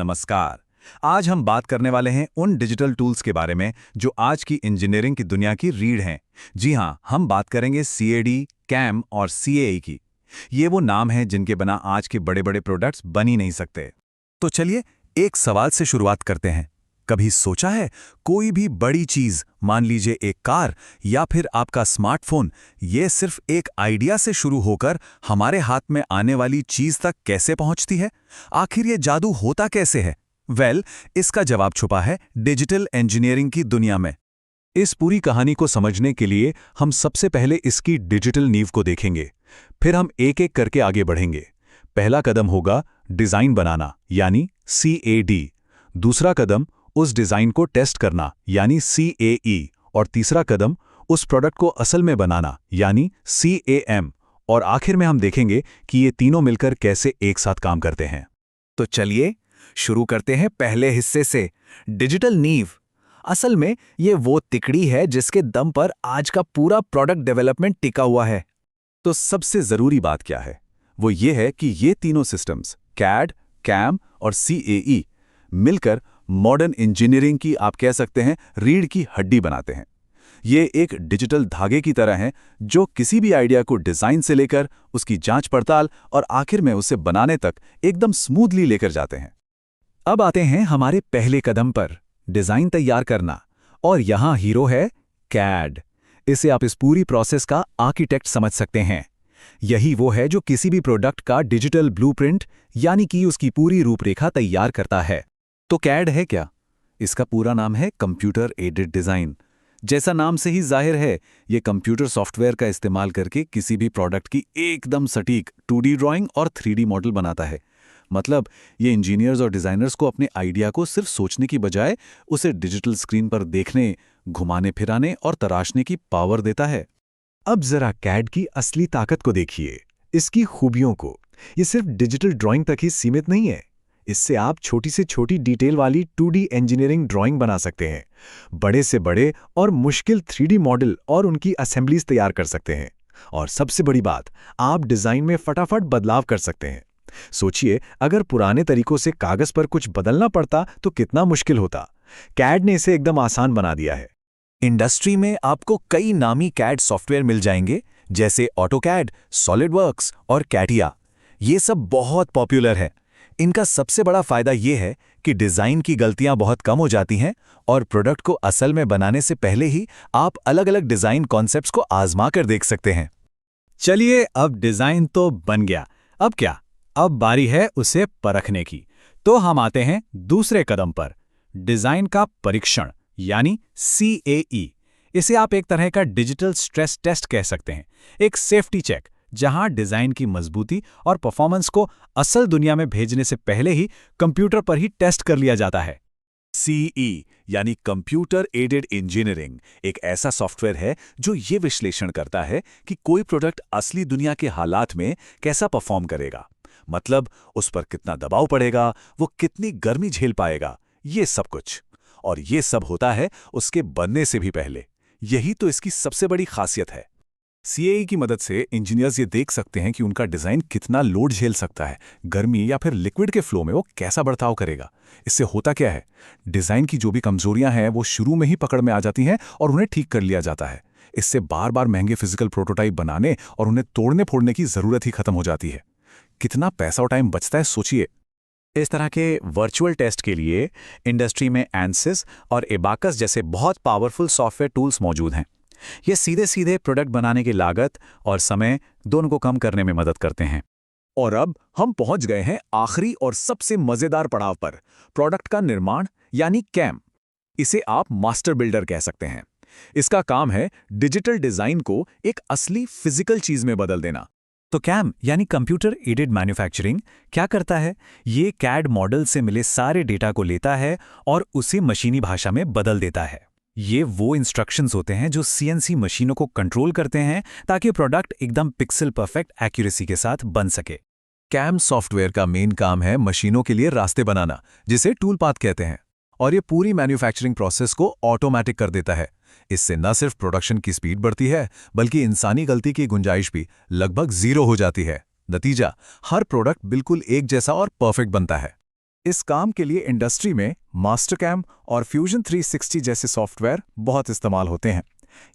नमस्कार। आज हम बात करने वाले हैं उन डिजिटल टूल्स के बारे में जो आज की इंजीनियरिंग की दुनिया की रीढ़ हैं। जी हाँ, हम बात करेंगे सीएडी, कैम और सीएई की। ये वो नाम हैं जिनके बिना आज के बड़े-बड़े प्रोडक्ट्स बन ही नहीं सकते। तो चलिए एक सवाल से शुरुआत करते हैं। कभी सोचा है कोई भी बड़ी चीज, मान लीजिए एक कार या फिर आपका स्मार्टफोन, ये सिर्फ एक आइडिया से शुरू होकर हमारे हाथ में आने वाली चीज तक कैसे पहुंचती है? आखिर ये जादू होता कैसे है? इसका जवाब छुपा है डिजिटल इंजीनियरिंग की दुनिया में। इस पूरी कहानी को समझने के लिए हम सबसे पहले इसकी डिजिटल नींव को देखेंगे। फिर हम एक एक करके आगे बढ़ेंगे। पहला कदम होगा डिजाइन बनाना, यानी CAD। दूसरा कदम उस डिजाइन को टेस्ट करना, यानी CAE। और तीसरा कदम उस प्रोडक्ट को असल में बनाना, यानी CAM। और आखिर में हम देखेंगे कि ये तीनों मिलकर कैसे एक साथ काम करते हैं। तो चलिए शुरू करते हैं पहले हिस्से से, डिजिटल नींव। असल में ये वो तिकड़ी है जिसके दम पर आज का पूरा प्रोडक्ट डेवलपमेंट टिका हुआ है। तो सबसे जरूरी बात क्या है? वो ये है कि ये तीनों सिस्टम्स, CAD, CAM और CAE, मिलकर मॉडर्न इंजीनियरिंग की, आप कह सकते हैं, रीढ़ की हड्डी बनाते हैं। ये एक डिजिटल धागे की तरह हैं जो किसी भी आइडिया को डिजाइन से लेकर उसकी जांच पड़ताल और आखिर में उसे बनाने तक एकदम स्मूथली लेकर जाते हैं। अब आते हैं हमारे पहले कदम पर, डिजाइन तैयार करना। और यहां हीरो है CAD। इसे आप इस पूरी प्रोसेस का आर्किटेक्ट समझ सकते हैं। यही वो है जो किसी भी प्रोडक्ट का डिजिटल ब्लूप्रिंट, यानी कि उसकी पूरी रूपरेखा तैयार करता है। तो CAD है क्या? इसका पूरा नाम है कंप्यूटर एडेड डिजाइन। जैसा नाम से ही जाहिर है, ये कंप्यूटर सॉफ्टवेयर का इस्तेमाल करके किसी भी प्रोडक्ट की एकदम सटीक 2D ड्राइंग और 3D मॉडल बनाता है। मतलब ये इंजीनियर्स और डिजाइनर्स को अपने आइडिया को सिर्फ सोचने की बजाय उसे डिजिटल स्क्रीन पर देखने, घुमाने फिराने और तराशने की पावर देता है। अब जरा CAD की असली ताकत को देखिए, इसकी खूबियों को। ये सिर्फ डिजिटल ड्राइंग तक ही सीमित नहीं है। इससे आप छोटी से छोटी डिटेल वाली 2D इंजीनियरिंग ड्राइंग बना सकते हैं, बड़े से बड़े और मुश्किल 3D मॉडल और उनकी असेंबलीज तैयार कर सकते हैं। और सबसे बड़ी बात, आप डिजाइन में फटाफट बदलाव कर सकते हैं। सोचिए, अगर पुराने तरीकों से कागज पर कुछ बदलना पड़ता तो कितना मुश्किल होता। CAD ने इसे एकदम आसान बना दिया है। इंडस्ट्री में आपको कई नामी CAD सॉफ्टवेयर मिल जाएंगे, जैसे AutoCAD, SolidWorks और CATIA। ये सब बहुत पॉपुलर है। इनका सबसे बड़ा फायदा ये है कि डिजाइन की गलतियां बहुत कम हो जाती हैं और प्रोडक्ट को असल में बनाने से पहले ही आप अलग-अलग डिजाइन कॉन्सेप्ट्स को आजमा कर देख सकते हैं। चलिए, अब डिजाइन तो बन गया, अब क्या? अब बारी है उसे परखने की। तो हम आते हैं दूसरे कदम पर, डिजाइन का परीक्षण, यानी CAE। इसे आप एक तरह का डिजिटल स्ट्रेस टेस्ट कह सकते हैं, एक सेफ्टी चेक, जहां डिजाइन की मजबूती और परफॉर्मेंस को असल दुनिया में भेजने से पहले ही कंप्यूटर पर ही टेस्ट कर लिया जाता है। CE यानी कंप्यूटर एडेड इंजीनियरिंग एक ऐसा सॉफ्टवेयर है जो ये विश्लेषण करता है कि कोई प्रोडक्ट असली दुनिया के हालात में कैसा परफॉर्म करेगा। मतलब उस पर कितना दबाव पड़ेगा, वो कितनी गर्मी झेल पाएगा, ये सब कुछ। और ये सब होता है उसके बनने से भी पहले। यही तो इसकी सबसे बड़ी खासियत है। CAE की मदद से इंजीनियर्स ये देख सकते हैं कि उनका डिजाइन कितना लोड झेल सकता है, गर्मी या फिर लिक्विड के फ्लो में वो कैसा बर्ताव करेगा। इससे होता क्या है, डिजाइन की जो भी कमजोरियां हैं वो शुरू में ही पकड़ में आ जाती हैं और उन्हें ठीक कर लिया जाता है। इससे बार बार महंगे फिजिकल प्रोटोटाइप बनाने और उन्हें तोड़ने फोड़ने की जरूरत ही खत्म हो जाती है। कितना पैसा और टाइम बचता है सोचिए। इस तरह के वर्चुअल टेस्ट के लिए इंडस्ट्री में ANSYS और EBACUS जैसे बहुत पावरफुल सॉफ्टवेयर टूल्स मौजूद हैं। ये सीधे सीधे प्रोडक्ट बनाने की लागत और समय दोनों को कम करने में मदद करते हैं। और अब हम पहुंच गए हैं आखिरी और सबसे मजेदार पड़ाव पर, प्रोडक्ट का निर्माण, यानी CAM। इसे आप मास्टर बिल्डर कह सकते हैं। इसका काम है डिजिटल डिजाइन को एक असली फिजिकल चीज में बदल देना। तो CAM यानी कंप्यूटर एडेड मैन्युफैक्चरिंग क्या करता है? ये CAD मॉडल से मिले सारे डेटा को लेता है और उसे मशीनी भाषा में बदल देता है। ये वो इंस्ट्रक्शंस होते हैं जो CNC मशीनों को कंट्रोल करते हैं ताकि प्रोडक्ट एकदम पिक्सल परफेक्ट एक्यूरेसी के साथ बन सके। CAM सॉफ्टवेयर का मेन काम है मशीनों के लिए रास्ते बनाना, जिसे टूल पाथ कहते हैं। और ये पूरी मैन्युफैक्चरिंग प्रोसेस को ऑटोमेटिक कर देता है। इससे न सिर्फ प्रोडक्शन की स्पीड बढ़ती है, बल्कि इंसानी गलती की गुंजाइश भी लगभग 0 हो जाती है। नतीजा, हर प्रोडक्ट बिल्कुल एक जैसा और परफेक्ट बनता है। इस काम के लिए इंडस्ट्री में मास्टरकैम और फ्यूजन 360 जैसे सॉफ्टवेयर बहुत इस्तेमाल होते हैं।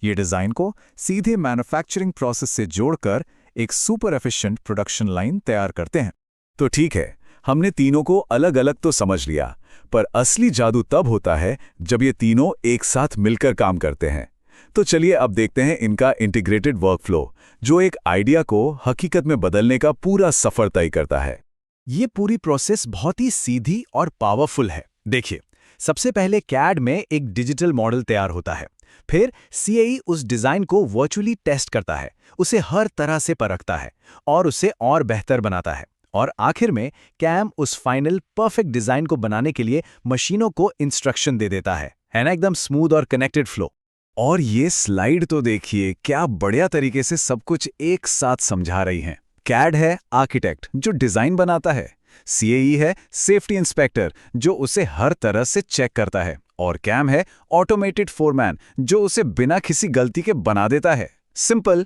ये डिज़ाइन को सीधे मैन्युफैक्चरिंग प्रोसेस से जोड़कर एक सुपर एफिशिएंट प्रोडक्शन लाइन तैयार करते हैं। तो ठीक है, हमने तीनों को अलग अलग तो समझ लिया, पर असली जादू तब होता है जब ये तीनों एक साथ मिलकर काम करते हैं। तो चलिए अब देखते हैं इनका इंटीग्रेटेड वर्कफ्लो, जो एक आइडिया को हकीकत में बदलने का पूरा सफर तय करता है। ये पूरी प्रोसेस बहुत ही सीधी और पावरफुल है। देखिए, सबसे पहले कैड में एक डिजिटल मॉडल तैयार होता है। फिर सीएई उस डिज़ाइन को वर्चुअली टेस्ट करता है, उसे हर तरह से परखता है और उसे और बेहतर बनाता है। और आखिर में कैम उस फाइनल परफेक्ट डिज़ाइन को बनाने के लिए मशीनों को इंस्ट्रक्शन दे देता है ना, एकदम स्मूथ और कनेक्टेड फ्लो। और ये स्लाइड तो देखिए, क्या बढ़िया तरीके से सब कुछ एक साथ समझा रही हैं। कैड है आर्किटेक्ट जो डिज़ाइन बनाता है, सीएई है सेफ्टी इंस्पेक्टर जो उसे हर तरह से चेक करता है, और कैम है ऑटोमेटेड फोरमैन जो उसे बिना किसी गलती के बना देता है। सिंपल।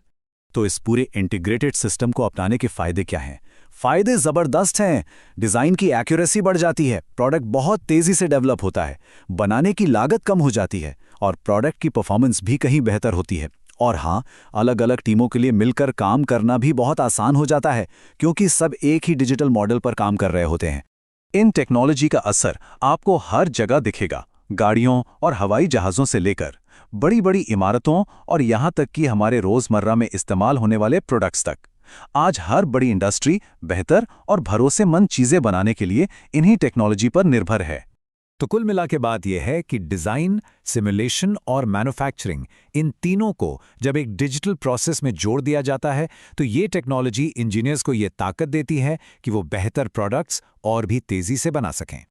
तो इस पूरे इंटीग्रेटेड सिस्टम को अपनाने के फायदे क्या हैं? फायदे जबरदस्त हैं। डिज़ाइन की एक्यूरेसी बढ़ जाती है, प्रोडक्ट बहुत तेज़ी से डेवलप होता है, बनाने की लागत कम हो जाती है और प्रोडक्ट की परफॉर्मेंस भी कहीं बेहतर होती है। और हाँ, अलग अलग टीमों के लिए मिलकर काम करना भी बहुत आसान हो जाता है, क्योंकि सब एक ही डिजिटल मॉडल पर काम कर रहे होते हैं। इन टेक्नोलॉजी का असर आपको हर जगह दिखेगा, गाड़ियों और हवाई जहाज़ों से लेकर बड़ी बड़ी इमारतों और यहाँ तक कि हमारे रोज़मर्रा में इस्तेमाल होने वाले प्रोडक्ट्स तक। आज हर बड़ी इंडस्ट्री बेहतर और भरोसेमंद चीज़ें बनाने के लिए इन्हीं टेक्नोलॉजी पर निर्भर है। तो कुल मिला के बात यह है कि डिज़ाइन, सिमुलेशन और मैन्युफैक्चरिंग, इन तीनों को जब एक डिजिटल प्रोसेस में जोड़ दिया जाता है तो ये टेक्नोलॉजी इंजीनियर्स को ये ताकत देती है कि वो बेहतर प्रोडक्ट्स और भी तेज़ी से बना सकें।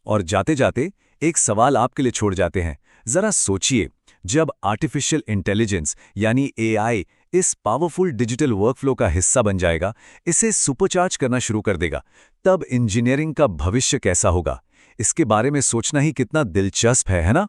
और जाते जाते एक सवाल आपके लिए छोड़ जाते हैं। ज़रा सोचिए, जब आर्टिफिशियल इंटेलिजेंस यानी एआई इस पावरफुल डिजिटल वर्कफ्लो का हिस्सा बन जाएगा, इसे सुपरचार्ज करना शुरू कर देगा, तब इंजीनियरिंग का भविष्य कैसा होगा? इसके बारे में सोचना ही कितना दिलचस्प है ना?